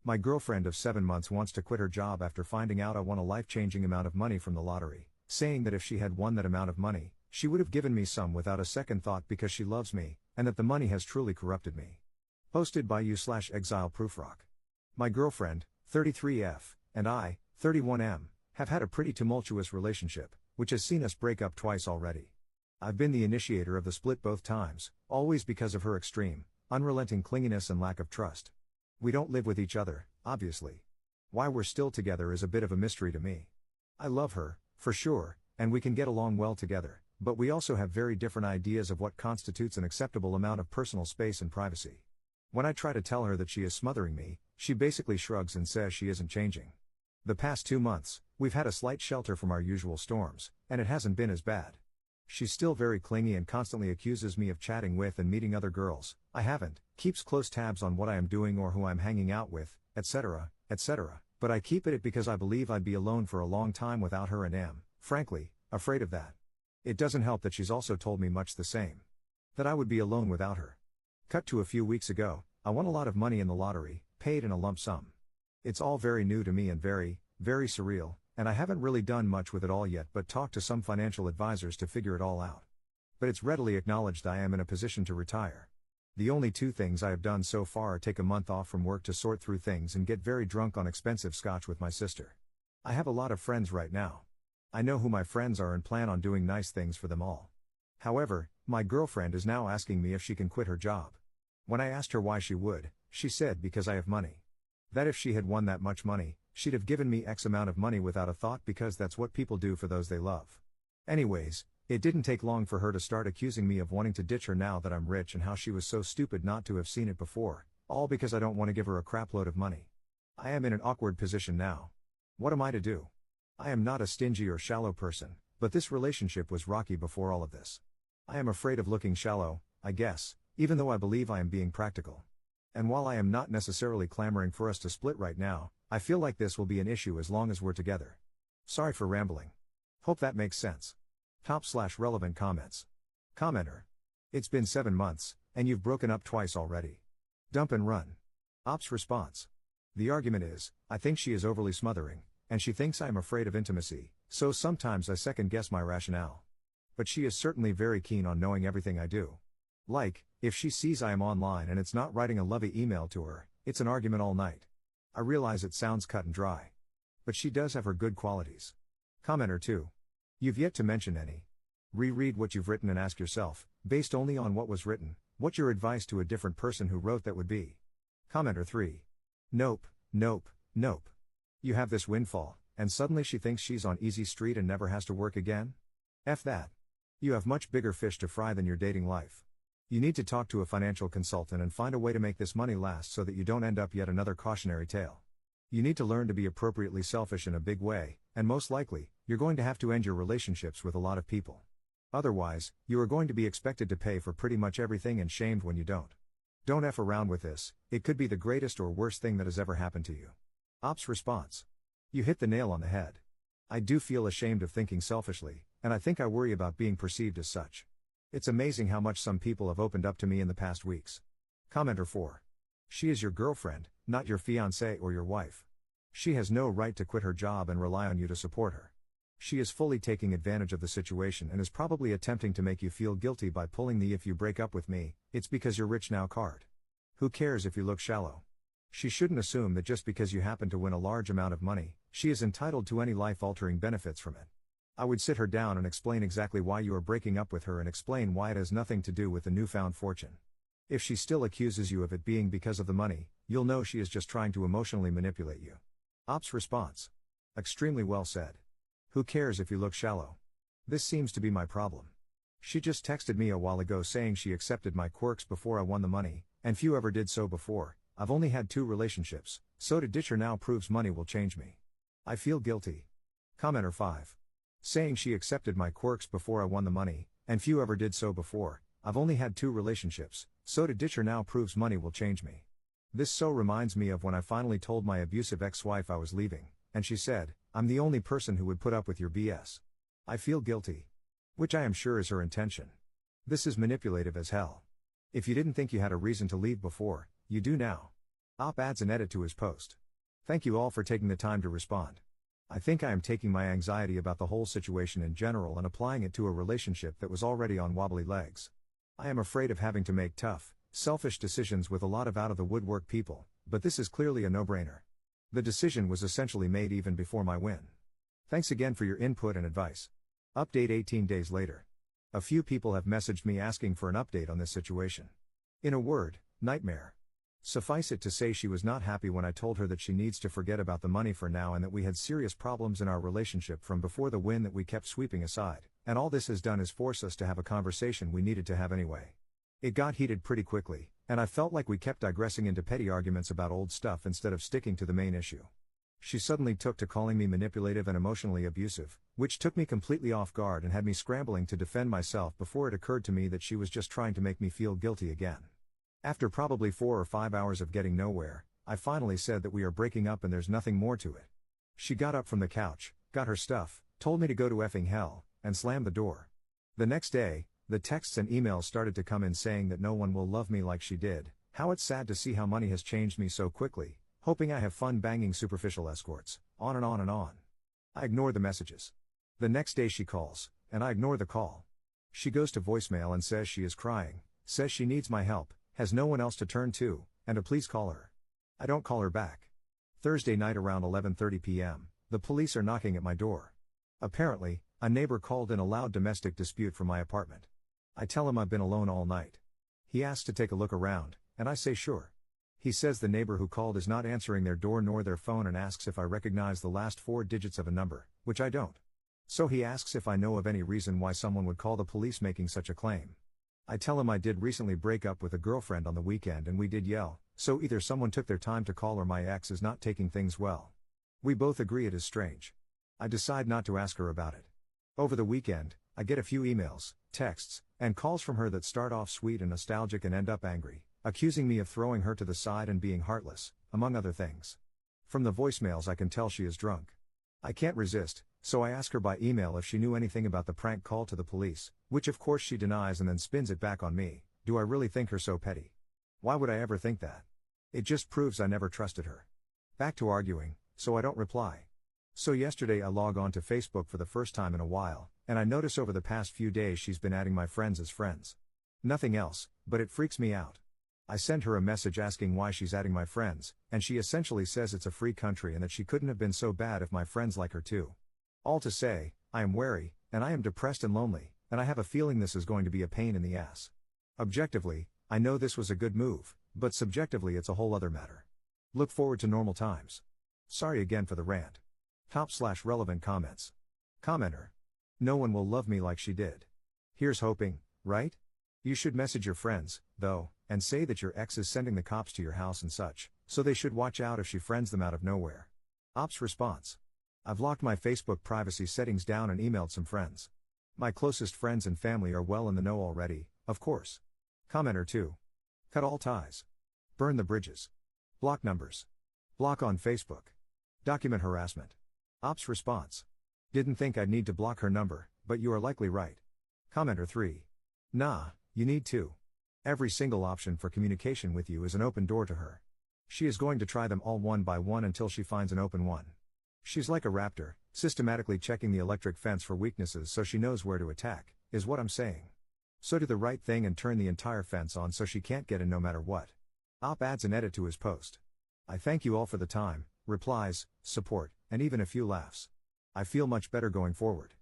My girlfriend of 7 months wants to quit her job after finding out I won a life-changing amount of money from the lottery, saying that if she had won that amount of money, she would have given me some without a second thought because she loves me, and that the money has truly corrupted me. Posted by u/exileproofrock. My girlfriend, 33F, and I, 31M, have had a pretty tumultuous relationship, which has seen us break up twice already. I've been the initiator of the split both times, always because of her extreme, unrelenting clinginess and lack of trust. We don't live with each other, obviously. Why we're still together is a bit of a mystery to me. I love her, for sure, and we can get along well together, but we also have very different ideas of what constitutes an acceptable amount of personal space and privacy. When I try to tell her that she is smothering me, she basically shrugs and says she isn't changing. The past 2 months, we've had a slight shelter from our usual storms, and it hasn't been as bad. She's still very clingy and constantly accuses me of chatting with and meeting other girls. I haven't, keeps close tabs on what I am doing or who I'm hanging out with, etc., etc., but I keep it because I believe I'd be alone for a long time without her and am, frankly, afraid of that. It doesn't help that she's also told me much the same. That I would be alone without her. Cut to a few weeks ago, I won a lot of money in the lottery, paid in a lump sum. It's all very new to me and very, very surreal, and I haven't really done much with it all yet but talked to some financial advisors to figure it all out. But it's readily acknowledged I am in a position to retire. The only 2 things I have done so far are take a month off from work to sort through things and get very drunk on expensive scotch with my sister. I have a lot of friends right now. I know who my friends are and plan on doing nice things for them all. However, my girlfriend is now asking me if she can quit her job. When I asked her why she would, she said because I have money. That if she had won that much money, she'd have given me X amount of money without a thought because that's what people do for those they love. Anyways, it didn't take long for her to start accusing me of wanting to ditch her now that I'm rich and how she was so stupid not to have seen it before, all because I don't want to give her a crapload of money. I am in an awkward position now. What am I to do? I am not a stingy or shallow person, but this relationship was rocky before all of this. I am afraid of looking shallow, I guess, even though I believe I am being practical. And while I am not necessarily clamoring for us to split right now, I feel like this will be an issue as long as we're together. Sorry for rambling. Hope that makes sense. Top/relevant comments. Commenter. It's been 7 months, and you've broken up twice already. Dump and run. Ops response. The argument is, I think she is overly smothering, and she thinks I am afraid of intimacy, so sometimes I second guess my rationale. But she is certainly very keen on knowing everything I do. Like, if she sees I am online and it's not writing a lovey email to her, it's an argument all night. I realize it sounds cut and dry. But she does have her good qualities. Commenter 2. You've yet to mention any. Reread what you've written and ask yourself, based only on what was written, what your advice to a different person who wrote that would be. Commenter 3. Nope, nope, nope. You have this windfall, and suddenly she thinks she's on easy street and never has to work again? F that. You have much bigger fish to fry than your dating life. You need to talk to a financial consultant and find a way to make this money last so that you don't end up yet another cautionary tale. You need to learn to be appropriately selfish in a big way, and most likely, you're going to have to end your relationships with a lot of people. Otherwise, you are going to be expected to pay for pretty much everything and shamed when you don't. Don't F around with this, it could be the greatest or worst thing that has ever happened to you. Ops response. You hit the nail on the head. I do feel ashamed of thinking selfishly, and I think I worry about being perceived as such. It's amazing how much some people have opened up to me in the past weeks. Commenter 4. She is your girlfriend, not your fiancée or your wife. She has no right to quit her job and rely on you to support her. She is fully taking advantage of the situation and is probably attempting to make you feel guilty by pulling the "if you break up with me, it's because you're rich now" card. Who cares if you look shallow? She shouldn't assume that just because you happen to win a large amount of money, she is entitled to any life-altering benefits from it. I would sit her down and explain exactly why you are breaking up with her and explain why it has nothing to do with the newfound fortune. If she still accuses you of it being because of the money, you'll know she is just trying to emotionally manipulate you. Ops response. Extremely well said. Who cares if you look shallow? This seems to be my problem. She just texted me a while ago saying she accepted my quirks before I won the money, and few ever did so before. I've only had 2 relationships, so to ditch her now proves money will change me. I feel guilty. Commenter 5. Saying she accepted my quirks before I won the money, and few ever did so before. I've only had 2 relationships, so to ditch her now proves money will change me. This so reminds me of when I finally told my abusive ex-wife I was leaving, and she said, "I'm the only person who would put up with your BS." I feel guilty. Which I am sure is her intention. This is manipulative as hell. If you didn't think you had a reason to leave before, you do now. Op adds an edit to his post. Thank you all for taking the time to respond. I think I am taking my anxiety about the whole situation in general and applying it to a relationship that was already on wobbly legs. I am afraid of having to make tough, selfish decisions with a lot of out-of-the-woodwork people, but this is clearly a no-brainer. The decision was essentially made even before my win. Thanks again for your input and advice. Update 18 days later. A few people have messaged me asking for an update on this situation. In a word, nightmare. Suffice it to say she was not happy when I told her that she needs to forget about the money for now and that we had serious problems in our relationship from before the win that we kept sweeping aside, and all this has done is force us to have a conversation we needed to have anyway. It got heated pretty quickly, and I felt like we kept digressing into petty arguments about old stuff instead of sticking to the main issue. She suddenly took to calling me manipulative and emotionally abusive, which took me completely off guard and had me scrambling to defend myself before it occurred to me that she was just trying to make me feel guilty again. After probably 4 or 5 hours of getting nowhere, I finally said that we are breaking up and there's nothing more to it. She got up from the couch, got her stuff, told me to go to effing hell, and slammed the door. The next day, the texts and emails started to come in saying that no one will love me like she did, how it's sad to see how money has changed me so quickly, hoping I have fun banging superficial escorts, on and on and on. I ignore the messages. The next day she calls, and I ignore the call. She goes to voicemail and says she is crying, says she needs my help, has no one else to turn to, and to please call her. I don't call her back. Thursday night around 11:30 p.m., the police are knocking at my door. Apparently, a neighbor called in a loud domestic dispute from my apartment. I tell him I've been alone all night. He asks to take a look around, and I say sure. He says the neighbor who called is not answering their door nor their phone and asks if I recognize the last 4 digits of a number, which I don't. So he asks if I know of any reason why someone would call the police making such a claim. I tell him I did recently break up with a girlfriend on the weekend and we did yell, so either someone took their time to call or my ex is not taking things well. We both agree it is strange. I decide not to ask her about it. Over the weekend, I get a few emails, texts, and calls from her that start off sweet and nostalgic and end up angry, accusing me of throwing her to the side and being heartless, among other things. From the voicemails I can tell she is drunk. I can't resist, so I ask her by email if she knew anything about the prank call to the police, which of course she denies and then spins it back on me. Do I really think her so petty? Why would I ever think that? It just proves I never trusted her. Back to arguing, so I don't reply. So yesterday I log on to Facebook for the first time in a while, and I notice over the past few days she's been adding my friends as friends. Nothing else, but it freaks me out. I send her a message asking why she's adding my friends, and she essentially says it's a free country and that she couldn't have been so bad if my friends like her too. All to say, I am wary, and I am depressed and lonely, and I have a feeling this is going to be a pain in the ass. Objectively, I know this was a good move, but subjectively it's a whole other matter. Look forward to normal times. Sorry again for the rant. Top/relevant comments. Commenter. No one will love me like she did. Here's hoping, right? You should message your friends, though, and say that your ex is sending the cops to your house and such, so they should watch out if she friends them out of nowhere. Ops response. I've locked my Facebook privacy settings down and emailed some friends. My closest friends and family are well in the know already, of course. Commenter 2. Cut all ties. Burn the bridges. Block numbers. Block on Facebook. Document harassment. Ops response. Didn't think I'd need to block her number, but you are likely right. Commenter 3. Nah, you need to. Every single option for communication with you is an open door to her. She is going to try them all one by one until she finds an open one. She's like a raptor, systematically checking the electric fence for weaknesses so she knows where to attack, is what I'm saying. So do the right thing and turn the entire fence on so she can't get in no matter what. Op adds an edit to his post. I thank you all for the time, replies, support, and even a few laughs. I feel much better going forward.